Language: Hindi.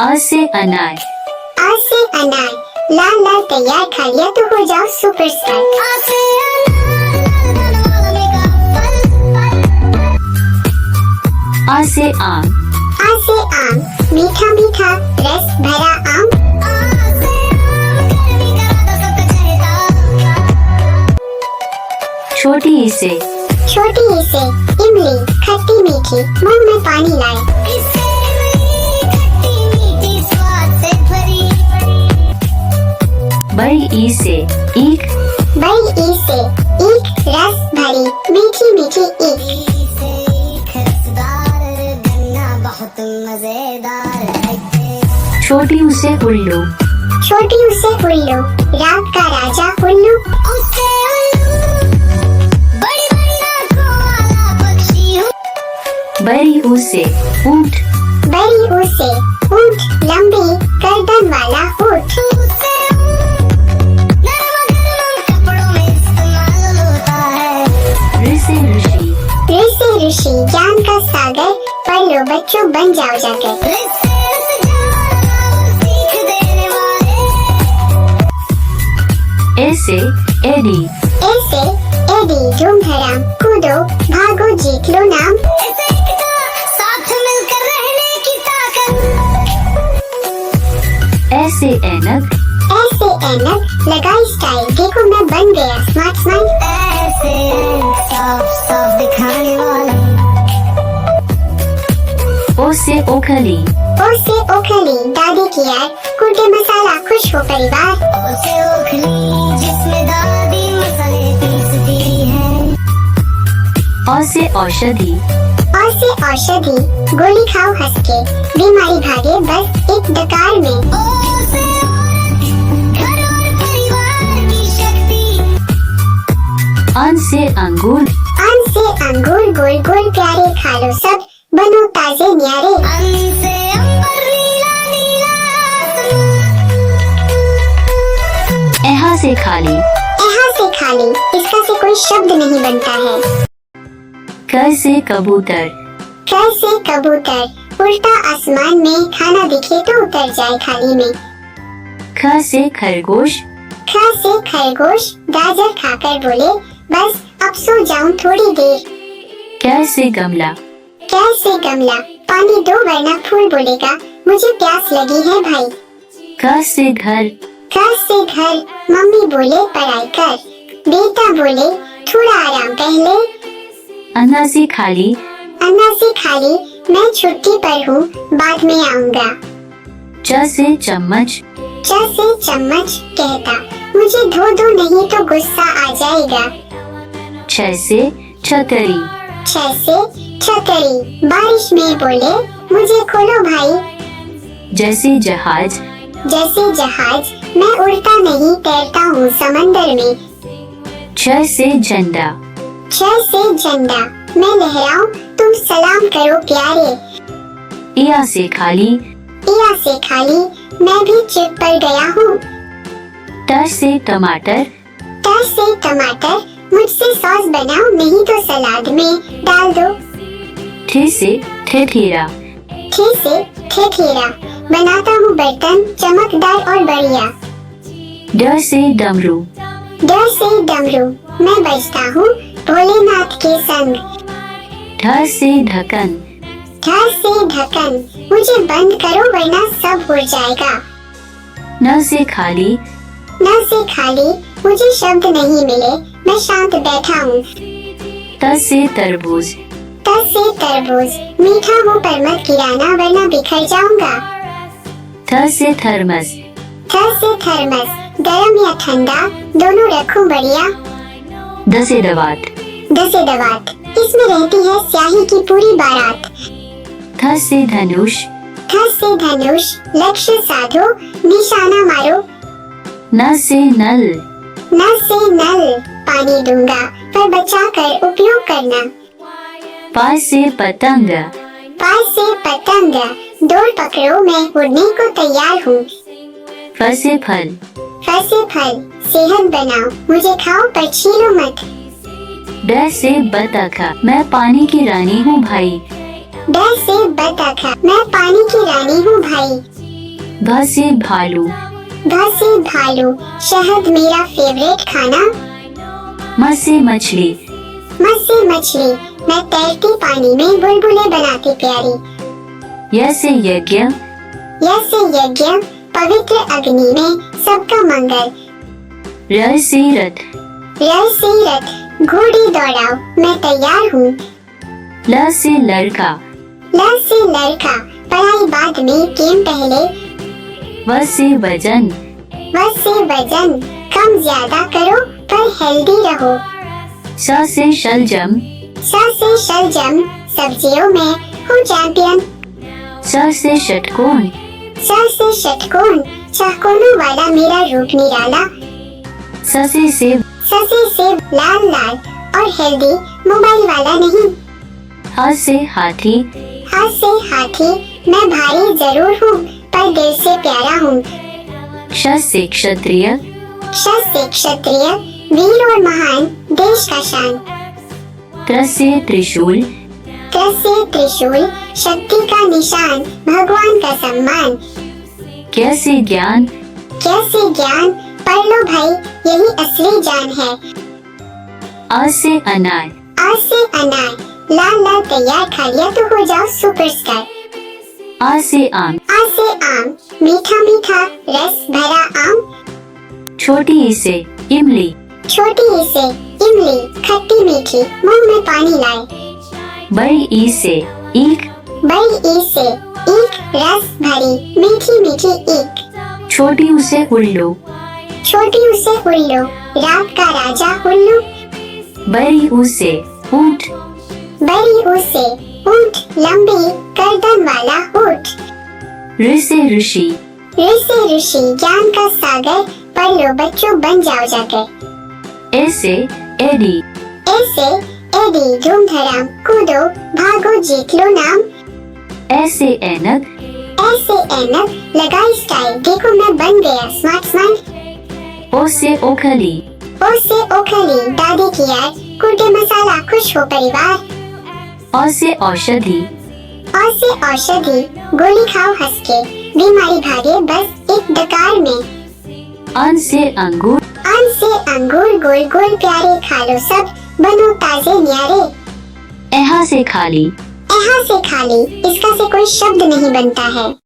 आ से अनार। आ से अनार। लाल लाल तैयार खा लिया तो हो जाओ सुपरस्टार। आ से आम। आ से आम। मीठा मीठा रस भरा आम। छोटी ई से। छोटी ई से इमली खट्टी मीठी मुंह में पानी लाए। बड़ी ई से ईख। बड़ी ई से ईख रस भरी मीठी मीठी ईख। छोटी ऊ से उल्लू। छोटी ऊ से उल्लू रात का राजा उल्लू। बड़ी ऊ से ऊंट। बड़ी ऊ से ऊंट लंबी गर्दन वाला ऊंट। ऋ से ऋषि। ऋ से ऋषि ज्ञान का सागर पढ़ लो बच्चों बन जाओ जाकर। ए से एडी। ए से एडी धूम धड़ाम कूदो भागो जीत लो नाम। ए से ऐनक। ऐसे ऐनक लगाई स्टाइल देखो मैं बन गया स्मार्ट स्माइल। ऐसे साफ साफ दिखाने वाला। ओ से ओखली। ओ से ओखली दादी की यार कूटे मसाला खुश हो परिवार। ओ से ओखली जिसमें दादी मसाले पीसती है। औ से औषधि। औ से औषधि गोली खाओ हंस के बीमारी भागे बस एक डकार में। ओ से घर और परिवार की शक्ति। अन से अंगूर। अन से अंगूर गोल गोल प्यारे खा लो सब बनो ताजे न्यारे। अन से अंबर नीला नीला एहा से खाली। यहाँ से खाली इसका से कोई शब्द नहीं बनता है। क से कबूतर। क से कबूतर उल्टा आसमान में खाना दिखे तो उतर जाए थाली में। ख से खरगोश। ख से खरगोश गाजर खाकर बोले बस अब सो जाऊं थोड़ी देर। क से गमला। क से गमला पानी दो वरना फूल बोलेगा मुझे प्यास लगी है भाई। ख से घर। ख से घर मम्मी बोले पढ़ाई कर बेटा बोले थोड़ा आराम कर ले। अन्ना से खाली। अन्ना से खाली मैं छुट्टी पर हूँ बाद में आऊँगा। च से चम्मच। च से चम्मच कहता मुझे धो दो नहीं तो गुस्सा आ जाएगा। छ से छतरी। छ से छतरी बारिश में बोले मुझे खोलो भाई। जैसे जहाज। जैसे जहाज मैं उड़ता नहीं तैरता हूँ समंदर में। छ से झंडा। छ से झंडा मैं लहराऊं तुम सलाम करो प्यारे। इया से खाली। इया से खाली मैं भी चिप पर गया हूँ। ट से टमाटर। ट से टमाटर मुझसे सॉस बनाओ नहीं तो सलाद में डाल दो। ठ से ठठेरा। ठ से ठेठेरा बनाता हूँ बर्तन चमकदार और बढ़िया। ड से डमरू। ड से डमरू मैं बजता हूँ भोलेनाथ के संग। ढ से ढक्कन। ढ से ढक्कन मुझे बंद करो वरना सब उड़ जाएगा। न से खाली। न से खाली मुझे शब्द नहीं मिले मैं शांत बैठा हूँ। त से तरबूज। त से तरबूज मीठा मुँह पर मत गिराना वरना बिखर जाऊंगा। थ से थर्मस। थ से थर्मस गर्म या ठंडा दोनों रखूं बढ़िया। द से दवात। द से दवात इसमें रहती है स्याही की पूरी बारात। थ से धनुष। थ से धनुष लक्ष्य साधो निशाना मारो। न से नल। न से नल पानी दूंगा पर बचा कर उपयोग करना। प से पतंग। प से पतंग डोर पकड़ो मैं उड़ने को तैयार हूँ। फ से फल। फ से फल सेहत बनाओ मुझे खाओ पर छीलो मत। ड से बतख मैं पानी की रानी हूँ भाई। ड से बतख मैं पानी की रानी हूँ भाई। भ से भालू, भ से भालू, शहद मेरा फेवरेट खाना। म से मछली, म से मछली, मैं तैरती पानी में बुलबुलें बनाती प्यारी। य से यज्ञ, य से यज्ञ, पवित्र अग्नि में सबका मंगल। र से रथ, र से रथ, घोड़े दौड़ाओ मैं तैयार हूँ। ल से लड़का, ल से लड़का, पढ़ाई बाद में गेम पहले। व से वजन, व से वजन, कम ज्यादा करो पर हेल्दी रहो। श से शलजम, श से शलजम, सब्जियों में हूँ चैंपियन। ष से षटकोण, श से षटकोण, चौकोनों वाला मेरा रूप निराला। स से सेब, स से सेब, लाल लाल और हेल्दी, मोबाइल वाला नहीं। ह से हाथी, ह से हाथी, मैं भारी जरूर हूँ पर दिल से प्यारा हूँ। क्ष से क्षत्रिय, क्ष से क्षत्रिय, वीर और महान, देश का शान। त्र से त्रिशूल, त्र से त्रिशूल, शक्ति का निशान, भगवान का सम्मान। ज्ञ से ज्ञान, ज्ञ से ज्ञान, पढ़ लो भाई यही असली जान है। अ से अनार, आ से अनार, लाल लाल तैयार खा लिया तो हो जाओ सुपरस्टार। आ से आम, आ से आम, मीठा मीठा रस भरा आम। छोटी ई से इमली, छोटी ई से इमली, खट्टी मीठी, मुंह में पानी लाए। बड़ी ई से ईख, बड़ी ई से ईख, रस भरी मीठी मीठी ईख। छोटी ऊ से उल्लू, छोटी ऊ से उल्लू, रात का राजा उल्लू। बड़ी ऊ से ऊंट, बड़ी ऊ से ऊंट, लंबी गर्दन वाला ऊंट। ऋ से ऋषि, ऋ से ऋषि, ज्ञान का सागर, पढ़ लो बच्चों बन जाओ जाकर। ए से एडी, ए से एडी, धूम धड़ाम कूदो भागो जीत लो नाम। ए से ऐनक, ए से ऐनक, लगाई स्टाइल देखो मैं बन गया स्मार्ट स्मार्ट। ओ से ओखली, ओ से ओखली, दादी की याद, कूटे मसाला खुश हो परिवार। औ से औषधि, औ से औषधि, गोली खाओ हंस के, बीमारी भागे बस एक डकार में। अन से अंगूर, आम से अंगूर, गोल गोल प्यारे खा लो सब, बनो ताजे न्यारे। एहा से खाली, यहाँ से खाली, इसका से कोई शब्द नहीं बनता है।